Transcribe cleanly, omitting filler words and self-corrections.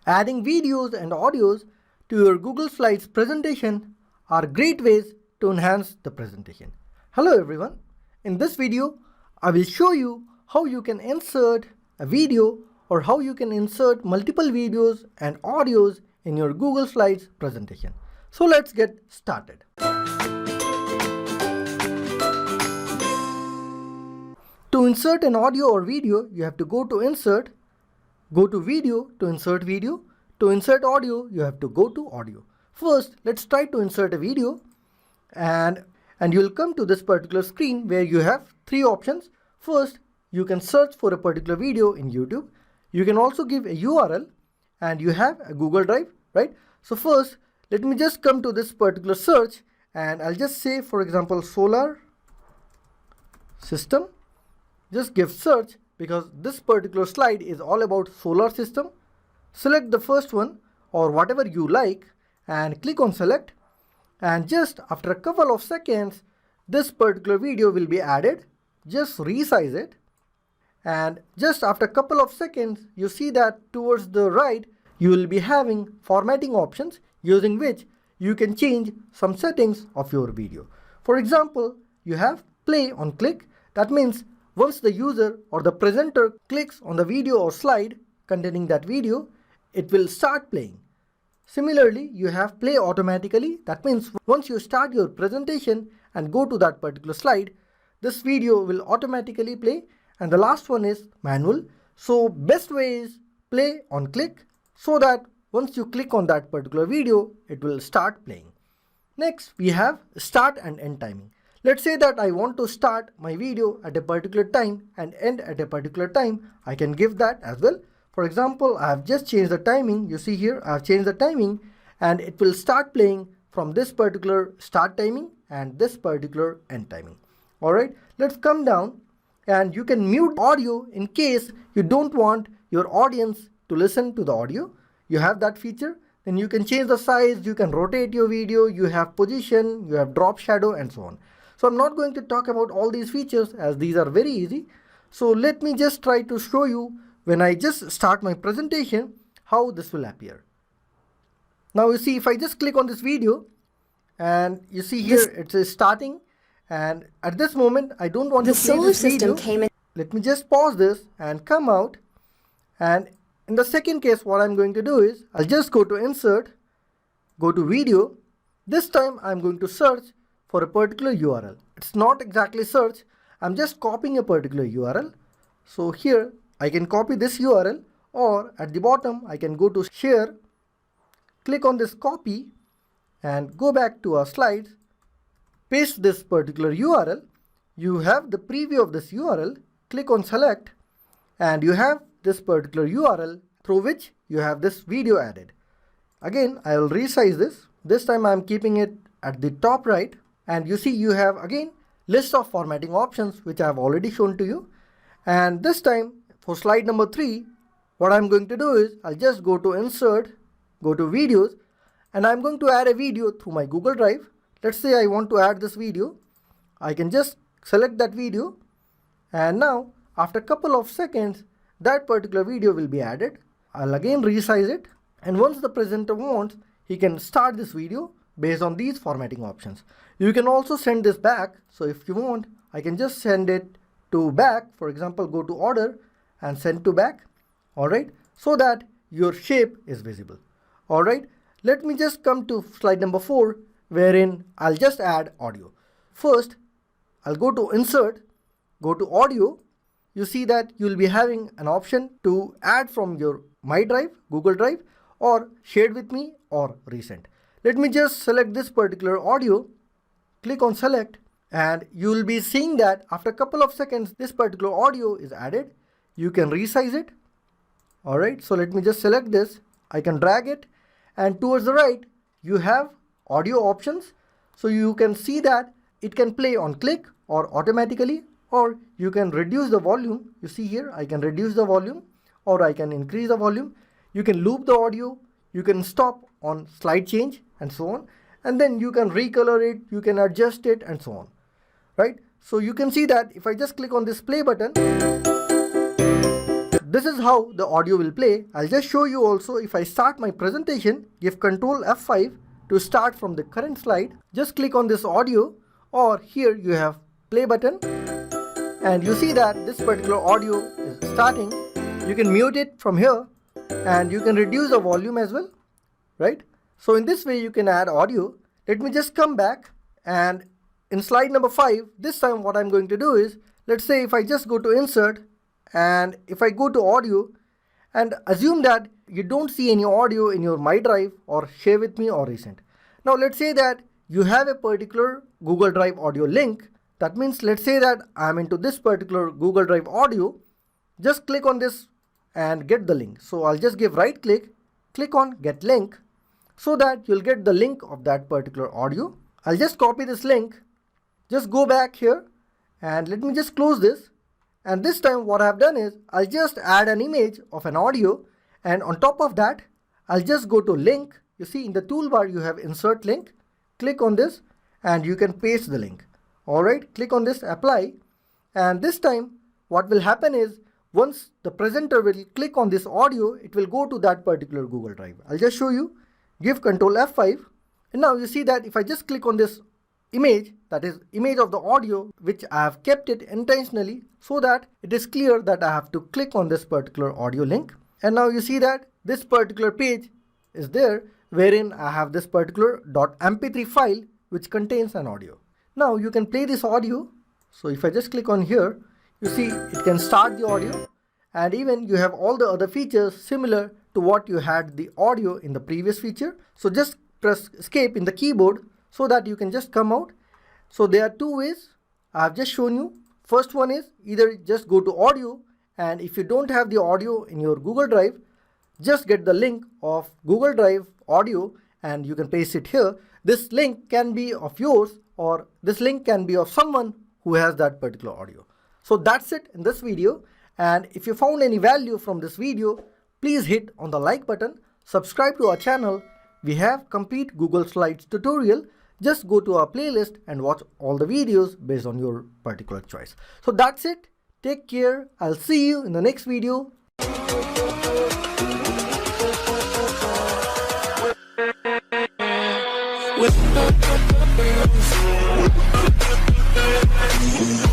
Adding videos and audios to your Google Slides presentation are great ways to enhance the presentation. Hello everyone. In this video, I will show you how you can insert a video or how you can insert multiple videos and audios in your Google Slides presentation. So let's get started. To insert an audio or video, you have to go to Insert, go to Video to insert video. To insert audio, you have to go to Audio. First, let's try to insert a video and you'll come to this particular screen where you have three options. First, you can search for a particular video in YouTube. You can also give a URL and you have a Google Drive, right? So first, let me just come to this particular search and I'll just say, for example, solar system. Just give search because this particular slide is all about solar system. Select the first one or whatever you like and click on select, and just after a couple of seconds this particular video will be added. Just resize it, and just after a couple of seconds you see that towards the right you will be having formatting options using which you can change some settings of your video. For example, you have play on click. That means once the user or the presenter clicks on the video or slide containing that video, it will start playing. Similarly, you have play automatically. That means once you start your presentation and go to that particular slide, this video will automatically play. And the last one is manual. So best way is play on click, so that once you click on that particular video, it will start playing. Next, we have start and end timing. Let's say that I want to start my video at a particular time and end at a particular time. I can give that as well. For example, I have just changed the timing. You see here, I have changed the timing and it will start playing from this particular start timing and this particular end timing. Alright, let's come down, and you can mute audio in case you don't want your audience to listen to the audio. You have that feature. Then you can change the size, you can rotate your video, you have position, you have drop shadow and so on. So I'm not going to talk about all these features as these are very easy. So let me just try to show you when I just start my presentation how this will appear. Now you see, if I just click on this video and you see here it says starting, and at this moment I don't want to play this video. Let me just pause this and come out, and in the second case what I'm going to do is I'll just go to Insert, go to Video. This time I'm going to search for a particular URL. It's not exactly search, I'm just copying a particular URL. So here I can copy this URL, or at the bottom I can go to share, click on this copy and go back to our slides, paste this particular URL. You have the preview of this URL, click on select, and you have this particular URL through which you have this video added. Again, I will resize this. This time I am keeping it at the top right. And you see you have again list of formatting options which I have already shown to you. And this time for slide number 3, what I'm going to do is I'll just go to Insert, go to Videos, and I'm going to add a video through my Google Drive. Let's say I want to add this video. I can just select that video, and now after a couple of seconds that particular video will be added. I'll again resize it, and once the presenter wants, he can start this video based on these formatting options. You can also send this back. So if you want, I can just send it to back. For example, go to order and send to back. Alright, so that your shape is visible. Alright, let me just come to slide number 4, wherein I'll just add audio. First, I'll go to Insert, go to Audio. You see that you'll be having an option to add from your My Drive, Google Drive, or shared with me or recent. Let me just select this particular audio, click on select, and you will be seeing that after a couple of seconds this particular audio is added. You can resize it. Alright, so let me just select this. I can drag it, and towards the right you have audio options. So you can see that it can play on click or automatically, or you can reduce the volume. You see here I can reduce the volume or I can increase the volume. You can loop the audio, you can stop on slide change and so on, and then you can recolor it, you can adjust it and so on, right? So you can see that if I just click on this play button, this is how the audio will play. I'll just show you also. If I start my presentation, give Control F5 to start from the current slide. Just click on this audio, or here you have play button, and you see that this particular audio is starting. You can mute it from here, and you can reduce the volume as well, right? So in this way you can add audio. Let me just come back, and in slide number 5, this time what I'm going to do is, let's say if I just go to insert, and if I go to audio, and assume that you don't see any audio in your My Drive or Share With Me or Recent. Now let's say that you have a particular Google Drive audio link. That means let's say that I'm into this particular Google Drive audio. Just click on this and get the link. So I'll just give right click on get link, so that you'll get the link of that particular audio. I'll just copy this link, just go back here, and let me just close this. And this time what I've done is, I'll just add an image of an audio, and on top of that I'll just go to link. You see in the toolbar you have insert link. Click on this and you can paste the link. Alright, click on this, apply, and this time what will happen is, once the presenter will click on this audio, it will go to that particular Google Drive. I'll just show you. Give Control F5, and now you see that if I just click on this image, that is image of the audio, which I have kept it intentionally so that it is clear that I have to click on this particular audio link. And now you see that this particular page is there, wherein I have this particular .mp3 file which contains an audio. Now you can play this audio. So if I just click on here, you see it can start the audio, and even you have all the other features similar to what you had the audio in the previous feature. So just press escape in the keyboard so that you can just come out. So there are two ways I have just shown you. First one is, either just go to audio, and if you don't have the audio in your Google Drive, just get the link of Google Drive audio and you can paste it here. This link can be of yours, or this link can be of someone who has that particular audio. So that's it in this video, and if you found any value from this video, please hit on the like button, subscribe to our channel. We have complete Google Slides tutorial. Just go to our playlist and watch all the videos based on your particular choice. So that's it. Take care. I'll see you in the next video. With